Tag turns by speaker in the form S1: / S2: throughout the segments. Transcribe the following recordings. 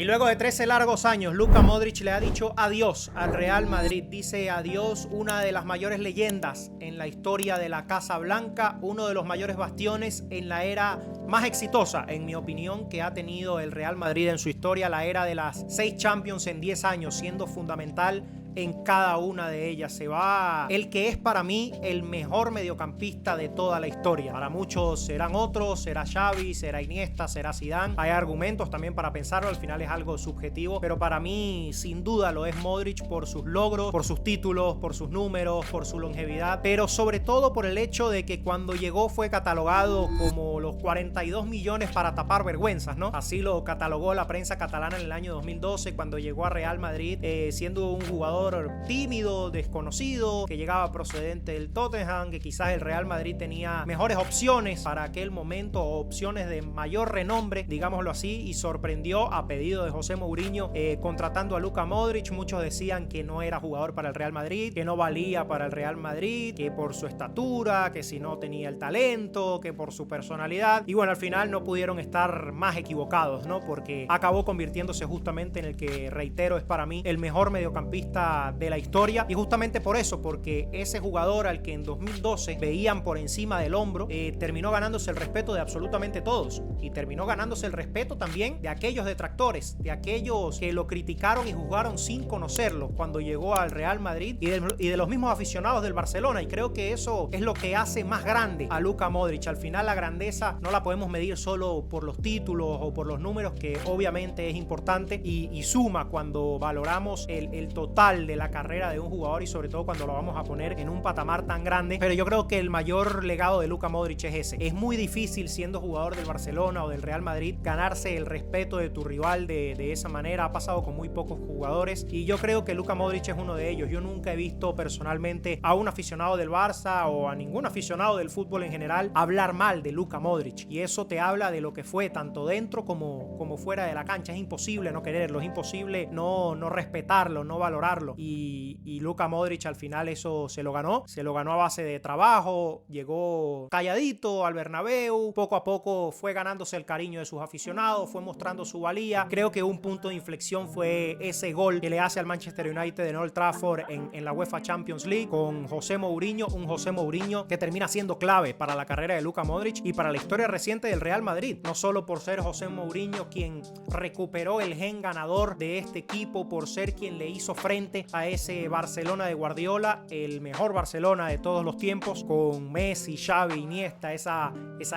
S1: Y luego de 13 largos años, Luka Modric le ha dicho adiós al Real Madrid. Dice adiós una de las mayores leyendas en la historia de la Casa Blanca, uno de los mayores bastiones en la era más exitosa, en mi opinión, que ha tenido el Real Madrid en su historia, la era de las 6 Champions en 10 años, siendo fundamental en cada una de ellas. Se va el que es para mí el mejor mediocampista de toda la historia. Para muchos serán otros, será Xavi, será Iniesta, será Zidane. Hay argumentos también para pensarlo, al final es algo subjetivo, pero para mí sin duda lo es Modric por sus logros, por sus títulos, por sus números, por su longevidad, pero sobre todo por el hecho de que cuando llegó fue catalogado como los 42 millones para tapar vergüenzas, ¿no? Así lo catalogó la prensa catalana en el año 2012 cuando llegó a Real Madrid, siendo un jugador tímido, desconocido, que llegaba procedente del Tottenham, que quizás el Real Madrid tenía mejores opciones para aquel momento, opciones de mayor renombre, digámoslo así, y sorprendió a pedido de José Mourinho contratando a Luka Modric. Muchos decían que no era jugador para el Real Madrid, que no valía para el Real Madrid, que por su estatura, que si no tenía el talento, que por su personalidad, y bueno, al final no pudieron estar más equivocados, ¿no? Porque acabó convirtiéndose justamente en el que, reitero, es para mí el mejor mediocampista de la historia, y justamente por eso, porque ese jugador al que en 2012 veían por encima del hombro, terminó ganándose el respeto de absolutamente todos, y terminó ganándose el respeto también de aquellos detractores, de aquellos que lo criticaron y juzgaron sin conocerlo cuando llegó al Real Madrid, y de los mismos aficionados del Barcelona, y creo que eso es lo que hace más grande a Luka Modric. Al final la grandeza no la podemos medir solo por los títulos o por los números, que obviamente es importante y suma cuando valoramos el total de la carrera de un jugador, y sobre todo cuando lo vamos a poner en un patamar tan grande. Pero yo creo que el mayor legado de Luka Modric es ese. Es muy difícil, siendo jugador del Barcelona o del Real Madrid, ganarse el respeto de tu rival de esa manera. Ha pasado con muy pocos jugadores y yo creo que Luka Modric es uno de ellos. Yo nunca he visto personalmente a un aficionado del Barça o a ningún aficionado del fútbol en general hablar mal de Luka Modric, y eso te habla de lo que fue tanto dentro como fuera de la cancha. Es imposible no quererlo, es imposible no respetarlo, no valorarlo. Y Luka Modric al final eso se lo ganó a base de trabajo. Llegó calladito al Bernabéu, poco a poco fue ganándose el cariño de sus aficionados, fue mostrando su valía. Creo que un punto de inflexión fue ese gol que le hace al Manchester United en Old Trafford en la UEFA Champions League con José Mourinho, un José Mourinho que termina siendo clave para la carrera de Luka Modric y para la historia reciente del Real Madrid, no solo por ser José Mourinho quien recuperó el gen ganador de este equipo, por ser quien le hizo frente a ese Barcelona de Guardiola, el mejor Barcelona de todos los tiempos, con Messi, Xavi, Iniesta, esa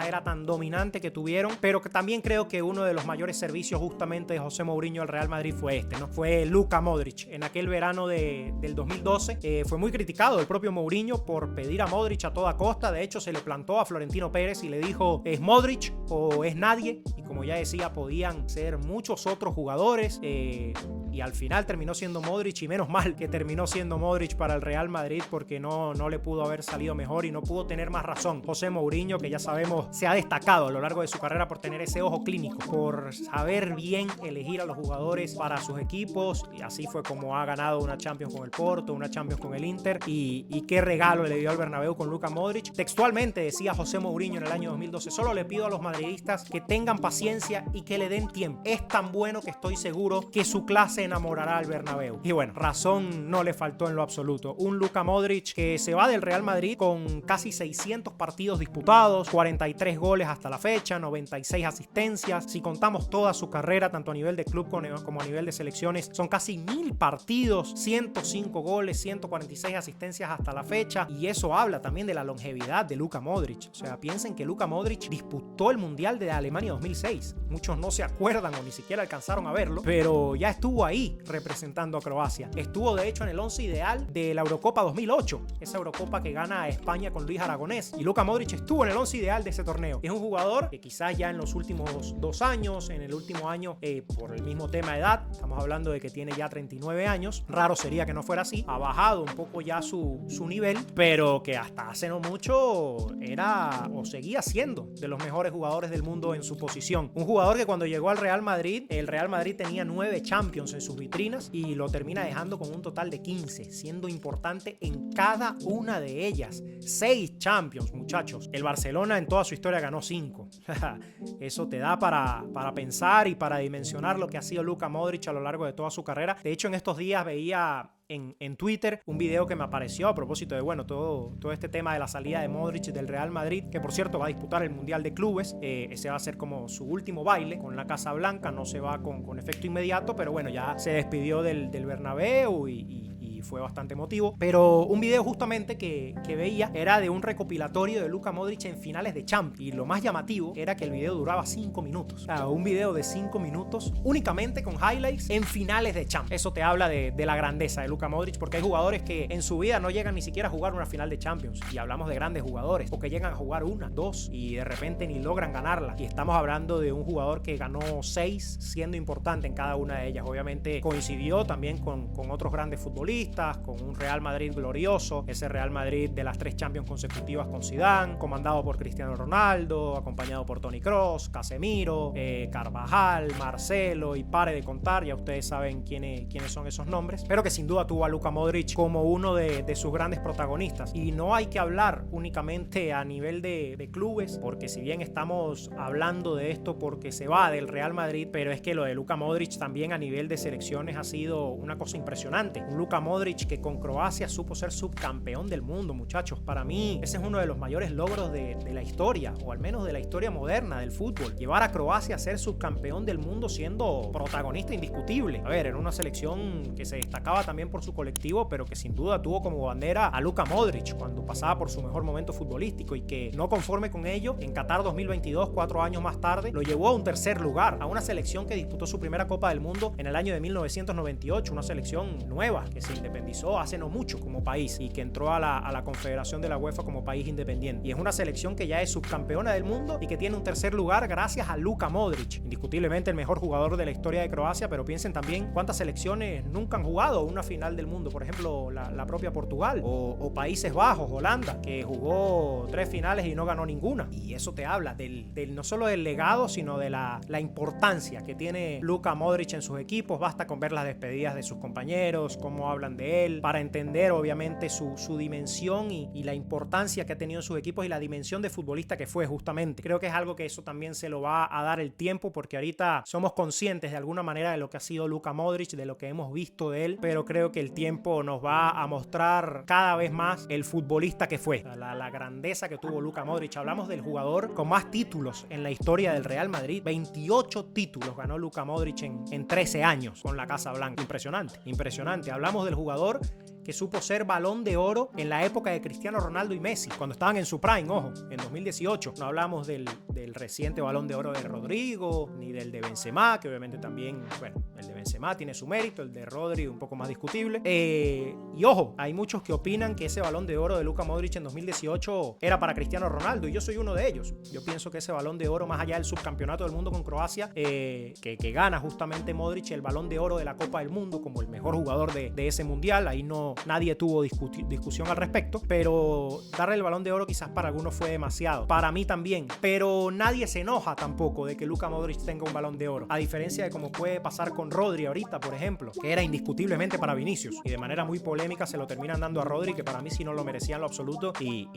S1: era tan dominante que tuvieron, pero que también creo que uno de los mayores servicios justamente de José Mourinho al Real Madrid fue este, ¿no? Fue Luka Modric. En aquel verano del 2012 fue muy criticado el propio Mourinho por pedir a Modric a toda costa. De hecho, se le plantó a Florentino Pérez y le dijo: ¿es Modric o es nadie? Y como ya decía, podían ser muchos otros jugadores, y al final terminó siendo Modric, y menos mal que terminó siendo Modric para el Real Madrid, porque no le pudo haber salido mejor y no pudo tener más razón José Mourinho, que ya sabemos se ha destacado a lo largo de su carrera por tener ese ojo clínico, por saber bien elegir a los jugadores para sus equipos, y así fue como ha ganado una Champions con el Porto, una Champions con el Inter, y qué regalo le dio al Bernabéu con Luka Modric. Textualmente decía José Mourinho en el año 2012: solo le pido a los madridistas que tengan paciencia y que le den tiempo. Es tan bueno que estoy seguro que su clase enamorará al Bernabéu. Y bueno, razón no le faltó en lo absoluto. Un Luka Modric que se va del Real Madrid con casi 600 partidos disputados, 43 goles hasta la fecha, 96 asistencias. Si contamos toda su carrera, tanto a nivel de club como a nivel de selecciones, son casi 1000 partidos, 105 goles, 146 asistencias hasta la fecha. Y eso habla también de la longevidad de Luka Modric. O sea, piensen que Luka Modric disputó el Mundial de Alemania 2006. Muchos no se acuerdan o ni siquiera alcanzaron a verlo, pero ya estuvo ahí representando a Croacia. Estuvo de hecho en el 11 ideal de la Eurocopa 2008, esa Eurocopa que gana España con Luis Aragonés, y Luka Modric estuvo en el 11 ideal de ese torneo. Es un jugador que quizás ya en los últimos 2 años, en el último año, por el mismo tema de edad, estamos hablando de que tiene ya 39 años, raro sería que no fuera así, ha bajado un poco ya su nivel, pero que hasta hace no mucho era o seguía siendo de los mejores jugadores del mundo en su posición. Un jugador que cuando llegó al Real Madrid, el Real Madrid tenía 9 Champions en sus vitrinas y lo termina dejando jugando con un total de 15, siendo importante en cada una de ellas. 6 Champions, muchachos. El Barcelona en toda su historia ganó 5. Eso te da para pensar y para dimensionar lo que ha sido Luka Modric a lo largo de toda su carrera. De hecho, en estos días veía en Twitter un video que me apareció a propósito de, bueno, todo este tema de la salida de Modric del Real Madrid, que por cierto va a disputar el Mundial de Clubes. Ese va a ser como su último baile con la Casa Blanca, no se va con efecto inmediato, pero bueno, ya se despidió del Bernabéu y fue bastante emotivo. Pero un video justamente que veía era de un recopilatorio de Luka Modric en finales de Champions, y lo más llamativo era que el video duraba 5 minutos. O sea, un video de 5 minutos únicamente con highlights en finales de Champions. Eso te habla de la grandeza de Luka Modric, porque hay jugadores que en su vida no llegan ni siquiera a jugar una final de Champions, y hablamos de grandes jugadores, o que llegan a jugar una, 2 y de repente ni logran ganarla, y estamos hablando de un jugador que ganó 6 siendo importante en cada una de ellas. Obviamente coincidió también con otros grandes futbolistas, con un Real Madrid glorioso, ese Real Madrid de las 3 Champions consecutivas con Zidane, comandado por Cristiano Ronaldo, acompañado por Toni Kroos, Casemiro, Carvajal, Marcelo, y pare de contar, ya ustedes saben quiénes son esos nombres, pero que sin duda tuvo a Luka Modric como uno de sus grandes protagonistas. Y no hay que hablar únicamente a nivel de clubes, porque si bien estamos hablando de esto porque se va del Real Madrid, pero es que lo de Luka Modric también a nivel de selecciones ha sido una cosa impresionante. Un Luka Modric que con Croacia supo ser subcampeón del mundo, muchachos. Para mí ese es uno de los mayores logros de la historia, o al menos de la historia moderna del fútbol. Llevar a Croacia a ser subcampeón del mundo siendo protagonista indiscutible. A ver, era una selección que se destacaba también por su colectivo, pero que sin duda tuvo como bandera a Luka Modric cuando pasaba por su mejor momento futbolístico, y que no conforme con ello, en Qatar 2022, 4 años más tarde, lo llevó a un tercer lugar, a una selección que disputó su primera Copa del Mundo en el año de 1998, una selección nueva que se independizó hace no mucho como país y que entró a la Confederación de la UEFA como país independiente. Y es una selección que ya es subcampeona del mundo y que tiene un tercer lugar gracias a Luka Modric, indiscutiblemente el mejor jugador de la historia de Croacia. Pero piensen también cuántas selecciones nunca han jugado una final del mundo, por ejemplo la propia Portugal o Países Bajos, Holanda, que jugó 3 finales y no ganó ninguna. Y eso te habla no solo del legado, sino de la importancia que tiene Luka Modric en sus equipos. Basta con ver las despedidas de sus compañeros, cómo hablan de él, para entender obviamente su dimensión y la importancia que ha tenido en sus equipos y la dimensión de futbolista que fue justamente. Creo que es algo que eso también se lo va a dar el tiempo, porque ahorita somos conscientes de alguna manera de lo que ha sido Luka Modric, de lo que hemos visto de él, pero creo que el tiempo nos va a mostrar cada vez más el futbolista que fue, la grandeza que tuvo Luka Modric. Hablamos del jugador con más títulos en la historia del Real Madrid. 28 títulos ganó Luka Modric en 13 años con la Casa Blanca. Impresionante. Hablamos del jugador que supo ser Balón de Oro en la época de Cristiano Ronaldo y Messi, cuando estaban en su prime, ojo, en 2018. No hablamos del reciente Balón de Oro de Rodrigo, ni del de Benzema, que obviamente también, bueno, el de Benzema tiene su mérito, el de Rodri un poco más discutible. Y ojo, hay muchos que opinan que ese Balón de Oro de Luka Modric en 2018 era para Cristiano Ronaldo, y yo soy uno de ellos. Yo pienso que ese Balón de Oro, más allá del subcampeonato del mundo con Croacia, que gana justamente Modric el Balón de Oro de la Copa del Mundo como el mejor jugador de ese mundial, ahí nadie tuvo discusión al respecto, pero darle el Balón de Oro quizás para algunos fue demasiado, para mí también, pero nadie se enoja tampoco de que Luka Modric tenga un Balón de Oro, a diferencia de como puede pasar con Rodri ahorita, por ejemplo, que era indiscutiblemente para Vinicius, y de manera muy polémica se lo terminan dando a Rodri, que para mí sí no lo merecía en lo absoluto, y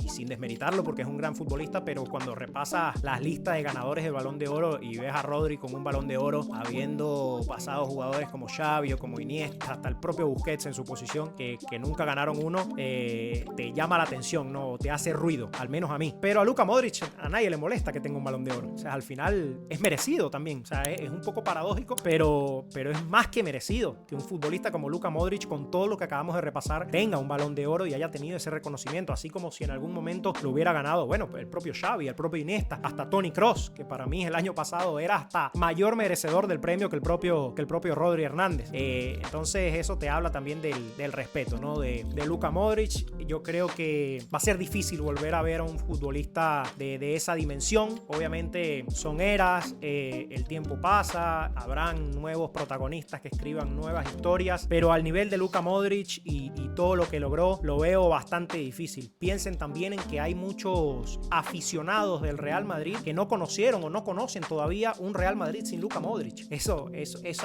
S1: sin desmeritarlo porque es un gran futbolista, pero cuando repasas las listas de ganadores del Balón de Oro y ves a Rodri con un Balón de Oro, habiendo pasado jugadores como Xavi o como Iniesta, hasta el propio Busquets en su posición, que nunca ganaron uno, te llama la atención, ¿no? Te hace ruido, al menos a mí. Pero a Luka Modric a nadie le molesta que tenga un Balón de Oro. O sea, al final es merecido también. O sea, es un poco paradójico, pero es más que merecido que un futbolista como Luka Modric, con todo lo que acabamos de repasar, tenga un Balón de Oro y haya tenido ese reconocimiento, así como si en algún momento lo hubiera ganado, bueno, el propio Xavi, el propio Iniesta, hasta Toni Kroos, que para mí el año pasado era hasta mayor merecedor del premio que el propio Rodri Hernández. Entonces eso te habla también del respeto, ¿no? De Luka Modric. Yo creo que va a ser difícil volver a ver a un futbolista de esa dimensión. Obviamente son eras, el tiempo pasa, habrán nuevos protagonistas protagonistas que escriban nuevas historias, pero al nivel de Luka Modric y todo lo que logró, lo veo bastante difícil. Piensen también en que hay muchos aficionados del Real Madrid que no conocieron o no conocen todavía un Real Madrid sin Luka Modric. Eso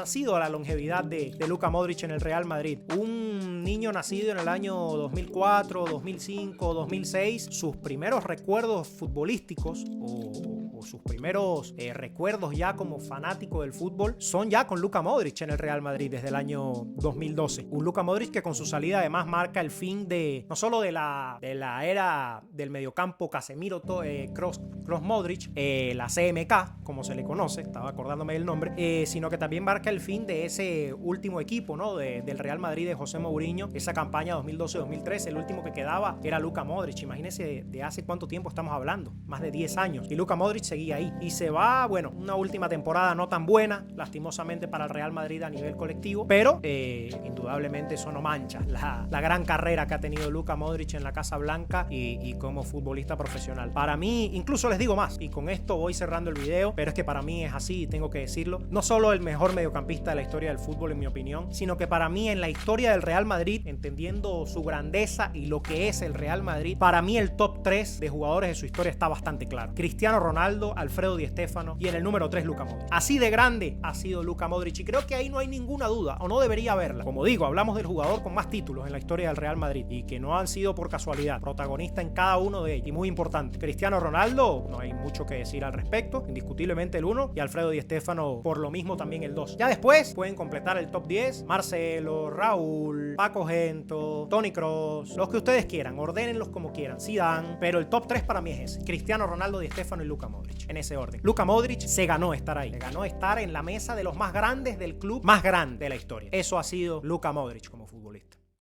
S1: ha sido la longevidad de Luka Modric en el Real Madrid. Un niño nacido en el año 2004, 2005, 2006, sus primeros recuerdos futbolísticos o sus primeros recuerdos ya como fanático del fútbol son ya con Luka Modric en el Real Madrid desde el año 2012. Un Luka Modric que con su salida además marca el fin de no solo de la era del mediocampo Casemiro, Kroos, Modric, la CMK, como se le conoce, estaba acordándome del nombre, sino que también marca el fin de ese último equipo, ¿no? del Real Madrid de José Mourinho, esa campaña 2012-2013, el último que quedaba era Luka Modric. Imagínense de hace cuánto tiempo estamos hablando, más de 10 años, y Luka Modric seguía ahí, y se va, bueno, una última temporada no tan buena, lastimosamente para el Real Madrid a nivel colectivo, pero indudablemente eso no mancha la gran carrera que ha tenido Luka Modric en la Casa Blanca y como futbolista profesional. Para mí, incluso les digo más, y con esto voy cerrando el video, pero es que para mí es así y tengo que decirlo, no solo el mejor mediocampista de la historia del fútbol en mi opinión, sino que para mí en la historia del Real Madrid, entendiendo su grandeza y lo que es el Real Madrid, para mí el top 3 de jugadores de su historia está bastante claro: Cristiano Ronaldo, Alfredo Di Stéfano y en el número 3 Luka Modric. Así de grande ha sido Luka Modric y creo que ahí no hay ninguna duda, o no debería haberla. Como digo, hablamos del jugador con más títulos en la historia del Real Madrid y que no han sido por casualidad, protagonista en cada uno de ellos. Y muy importante, Cristiano Ronaldo, no hay mucho que decir al respecto, indiscutiblemente el 1, y Alfredo Di Stéfano por lo mismo también el 2. Ya después pueden completar el top 10 Marcelo, Raúl, Paco Gento, Toni Kroos, los que ustedes quieran, ordénenlos como quieran, Zidane, pero el top 3 para mí es ese: Cristiano Ronaldo, Di Stéfano y Luka Modric, en ese orden. Luka Modric se ganó estar ahí, se ganó estar en la mesa de los más grandes del club más grande de la historia. Eso ha sido Luka Modric como futbolista.